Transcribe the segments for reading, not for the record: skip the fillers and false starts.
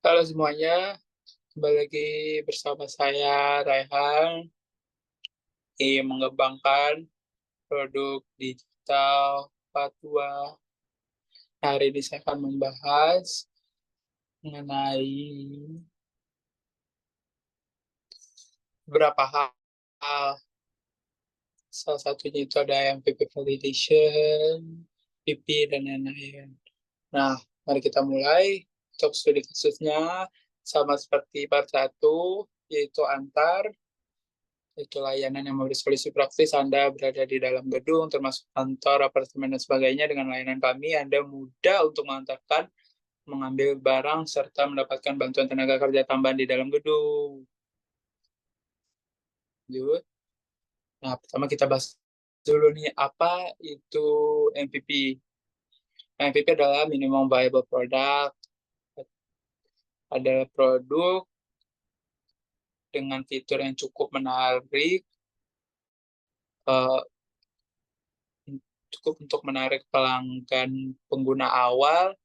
Halo semuanya, kembali lagi bersama saya Raihan di mengembangkan produk digital Fatwa. Hari ini saya akan membahas mengenai beberapa hal. Salah satunya itu ada yang PP validation, PP, dan lain-lain. Nah, mari kita mulai. Untuk studi kasusnya, sama seperti part 1, yaitu antar. Itu layanan yang memberi solusi praktis. Anda berada di dalam gedung, termasuk kantor, apartemen, dan sebagainya. Dengan layanan kami, Anda mudah untuk mengantarkan, mengambil barang, serta mendapatkan bantuan tenaga kerja tambahan di dalam gedung. Lanjut. Nah, pertama kita bahas dulu nih, apa itu MPP? MPP adalah Minimum Viable Product. Adalah produk dengan fitur yang cukup menarik, eh, cukup untuk menarik pelanggan pengguna awal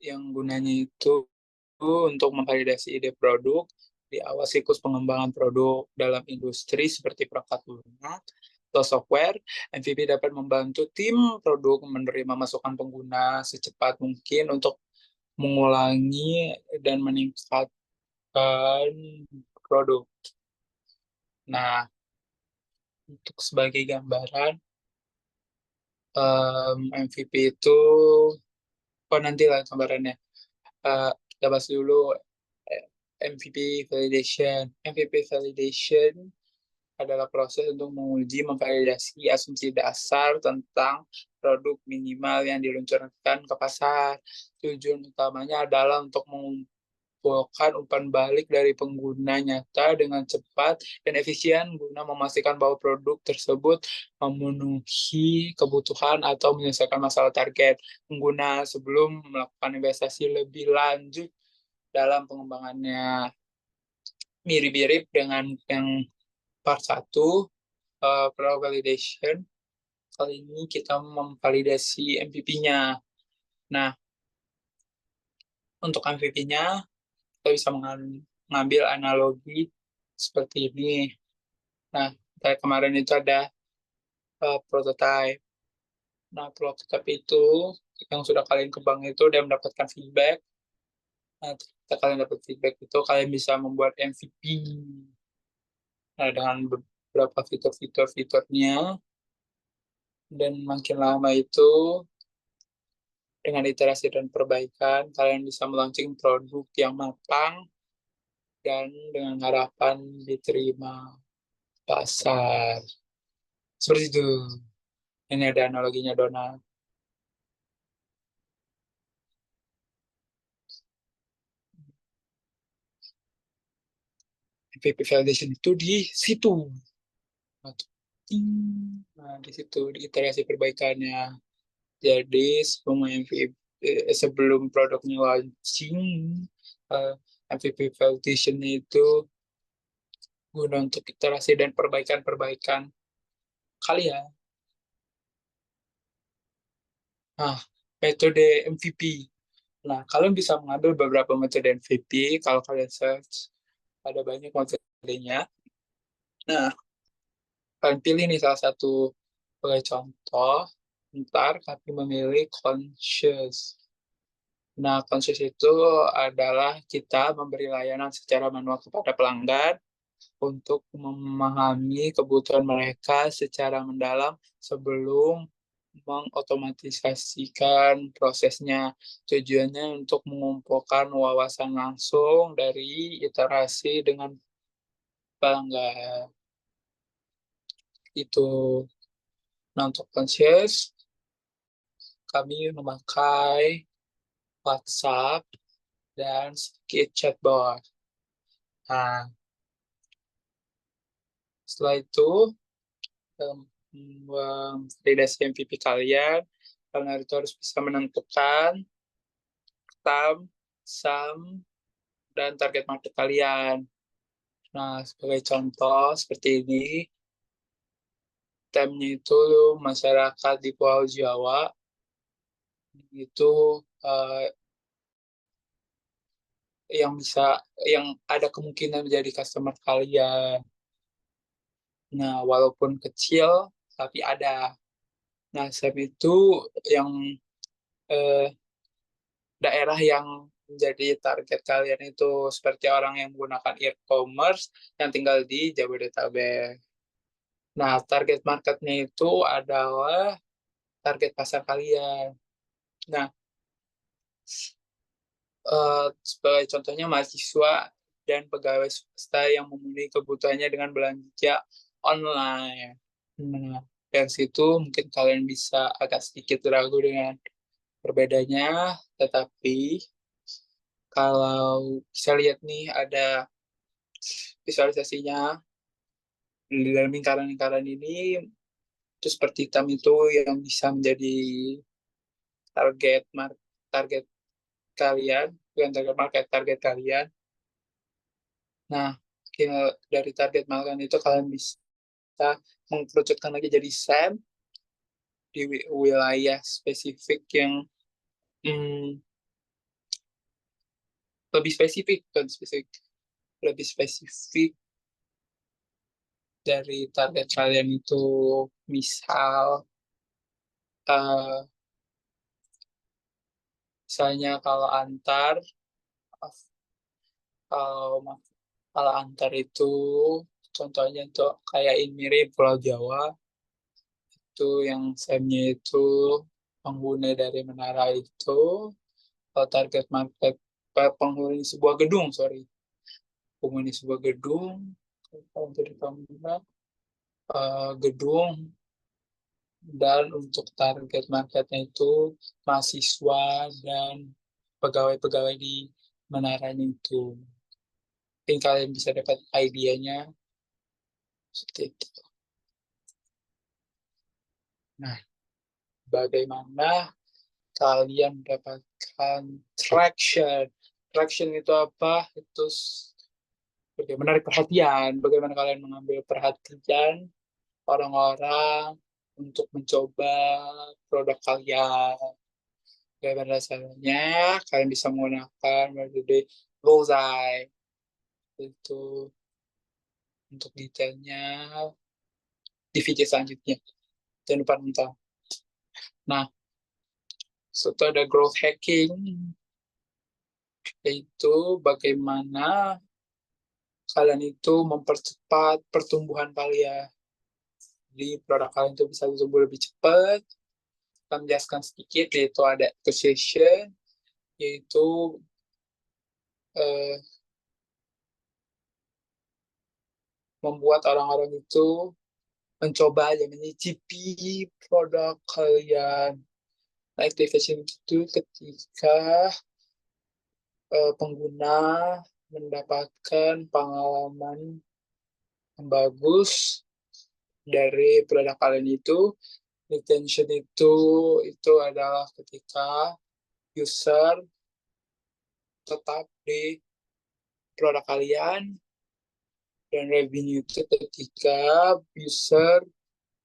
yang gunanya itu untuk memvalidasi ide produk di awal siklus pengembangan produk dalam industri seperti perangkat lunak atau software. MVP dapat membantu tim produk menerima masukan pengguna secepat mungkin untuk mengulangi dan meningkatkan produk. Nah, untuk sebagai gambaran, MVP itu, nanti lah gambarannya. Kita bahas dulu MVP validation. MVP validation adalah proses untuk menguji, memvalidasi asumsi dasar tentang produk minimal yang diluncurkan ke pasar. Tujuan utamanya adalah untuk mengumpulkan umpan balik dari pengguna nyata dengan cepat dan efisien guna memastikan bahwa produk tersebut memenuhi kebutuhan atau menyelesaikan masalah target pengguna sebelum melakukan investasi lebih lanjut dalam pengembangannya. Mirip-mirip dengan yang part 1, product validation. Kali ini kita memvalidasi MVP-nya. Nah, untuk MVP-nya, kita bisa mengambil analogi seperti ini. Nah, kayak kemarin itu ada prototype. Nah, prototype itu yang sudah kalian kembang itu udah mendapatkan feedback. Nah, ketika kalian dapat feedback itu, kalian bisa membuat MVP. Nah, dengan beberapa fitur-fiturnya, dan makin lama itu, dengan iterasi dan perbaikan, kalian bisa melaunching produk yang matang dan dengan harapan diterima pasar. Seperti itu. Ini ada analoginya Donald. MVP validation itu di situ. Nah, di situ di iterasi perbaikannya. Jadi sebelum produknya launching, eh, MVP validation itu guna untuk iterasi dan perbaikan-perbaikan kalian. Nah, metode MVP. Nah, kalian bisa mengambil beberapa metode MVP. Kalau kalian search, ada banyak metodenya. Nah, kalian pilih nih salah satu sebagai contoh. Ntar kami memilih conscious. Nah, conscious itu adalah kita memberi layanan secara manual kepada pelanggan untuk memahami kebutuhan mereka secara mendalam sebelum mengotomatisasikan prosesnya. Tujuannya untuk mengumpulkan wawasan langsung dari iterasi dengan pelanggan. Itu. Nah, untuk conscious, kami memakai WhatsApp dan sedikit chatbot. Nah, setelah itu, validasi MVP kalian, kalian itu harus bisa menentukan TAM, SAM, dan target market kalian. Nah, sebagai contoh seperti ini, TAM-nya itu masyarakat di Pulau Jawa, itu yang ada kemungkinan menjadi customer kalian. Nah, walaupun kecil tapi ada. Nah, SEM itu yang daerah yang menjadi target kalian itu seperti orang yang menggunakan e-commerce yang tinggal di Jabodetabek. Nah, target marketnya itu adalah target pasar kalian. Nah, sebagai contohnya mahasiswa dan pegawai swasta yang memenuhi kebutuhannya dengan belanja online. Nah, dari situ mungkin kalian bisa agak sedikit ragu dengan perbedaannya, tetapi kalau bisa lihat nih ada visualisasinya di dalam lingkaran-lingkaran ini, itu seperti hitam itu yang bisa menjadi target target kalian, bukan target market, target kalian. Nah, dari target market itu kalian bisa mengkerucutkan lagi jadi SEM di wilayah spesifik yang hmm, lebih spesifik, bukan spesifik, lebih spesifik dari target kalian itu. Misal, eh, misalnya kalau kalau antar itu contohnya itu kayak ini mirip Pulau Jawa, itu yang SEM-nya itu pengguna dari menara itu, kalau target market penghuni sebuah gedung, sorry, penghuni sebuah gedung, kalau dari bangunan, gedung, dan untuk target marketnya itu mahasiswa dan pegawai-pegawai di menaranya itu. Mungkin kalian bisa dapat idenya seperti itu. Nah, bagaimana kalian mendapatkan traction? Traction itu apa? Itu menarik perhatian. Bagaimana kalian mengambil perhatian orang-orang untuk mencoba produk kalian. Bagaimana caranya? Kalian bisa menggunakan metode bullseye. Itu untuk detailnya di video selanjutnya. Jangan lupa nonton. Nah, setelah ada growth hacking, yaitu bagaimana kalian itu mempercepat pertumbuhan kalian. Jadi produk kalian itu bisa tumbuh lebih cepat. Kita menjelaskan sedikit, yaitu ada acquisition, yaitu eh, membuat orang-orang itu mencoba dan menyicipi produk kalian. Nah, activation itu ketika pengguna mendapatkan pengalaman yang bagus dari produk kalian itu. Retention itu adalah ketika user tetap di produk kalian, dan revenue itu ketika user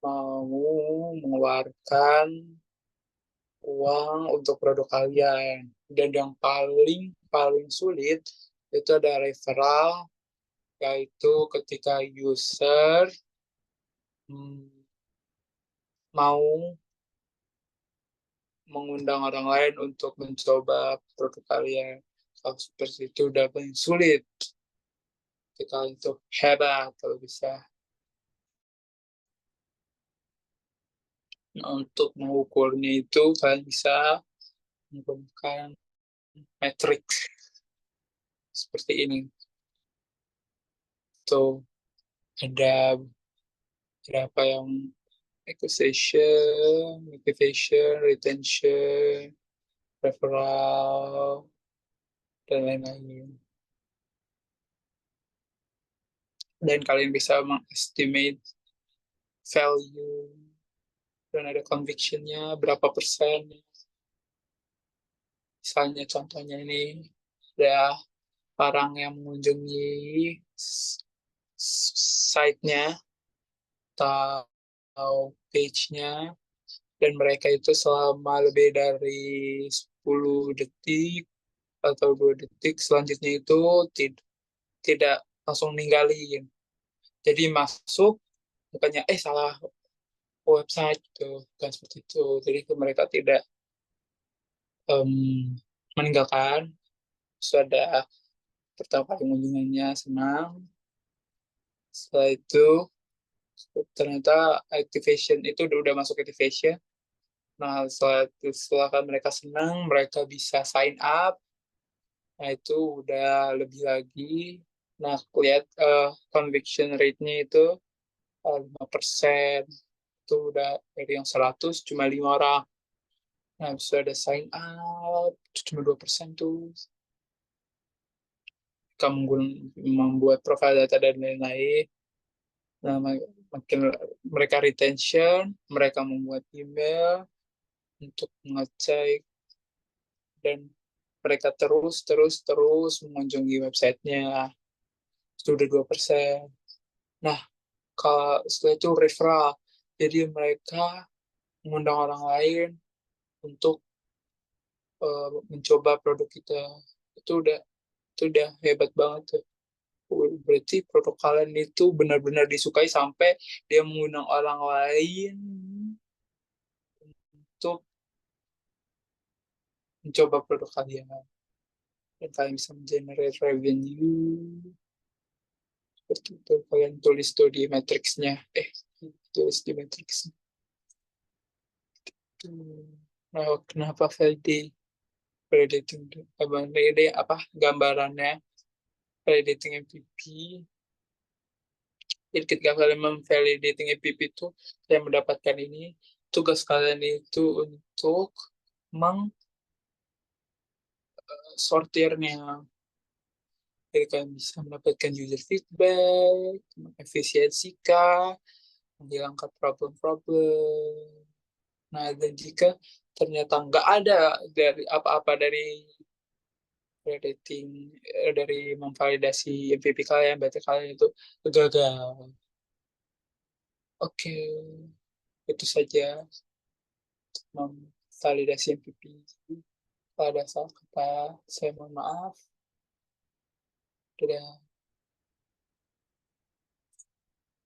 mau mengeluarkan uang untuk produk kalian. Dan yang paling paling sulit itu ada referral, yaitu ketika user mau mengundang orang lain untuk mencoba produk kalian. Kalau seperti itu udah paling sulit. Kita itu hebat kalau bisa. Nah, untuk mengukurnya itu kalian bisa menggunakan matrix seperti ini. Tuh ada berapa yang acquisition, motivation, retention, referral, dan lain-lain. Dan kalian bisa mengestimate value, dan ada conviction-nya berapa persen. Misalnya contohnya ini ada orang yang mengunjungi site-nya atau page-nya, dan mereka itu selama lebih dari 10 detik atau 2 detik, selanjutnya itu tidak langsung ninggalin. Jadi masuk, bukannya salah website gitu, bukan seperti itu. Jadi mereka tidak em, meninggalkan. Sudah pertama kali kunjungannya senang. Setelah itu ternyata activation itu udah masuk activation. Nah, setelah kan mereka senang, mereka bisa sign up. Nah, itu udah lebih lagi. Nah, lihat conviction rate-nya itu 5%. Itu udah dari yang 100 cuma 5 orang. Nah, bisa ada sign up, itu cuma 2% tuh. Kamu membuat profile data dan lain-lain. Nah, makin mereka retention, mereka membuat email untuk mengecek, dan mereka terus mengunjungi websitenya. Itu udah 2%. Nah, kalau setelah itu referral. Jadi mereka mengundang orang lain untuk mencoba produk kita. Itu udah hebat banget tuh. Berarti produk kalian itu benar-benar disukai sampai dia mengundang orang lain untuk mencoba produk kalian. Dan kalian bisa generate revenue. Seperti itu. Kalian tulis tuh di matriksnya. Tulis di matriksnya. Nah, kenapa validating apa gambarannya validating MVP. Jadi ketika kalian memvalidating MVP itu, saya mendapatkan ini, tugas kalian itu untuk mengsortirnya. Jadi kalian bisa mendapatkan user feedback, mengefisiensikan, menghilangkan problem-problem. Nah, dan jika ternyata nggak ada dari apa-apa dari validating, dari memvalidasi MVP kalian, berarti kalian itu gagal. Oke, itu saja memvalidasi MVP. Pada saat kata, saya mohon maaf. Dadah.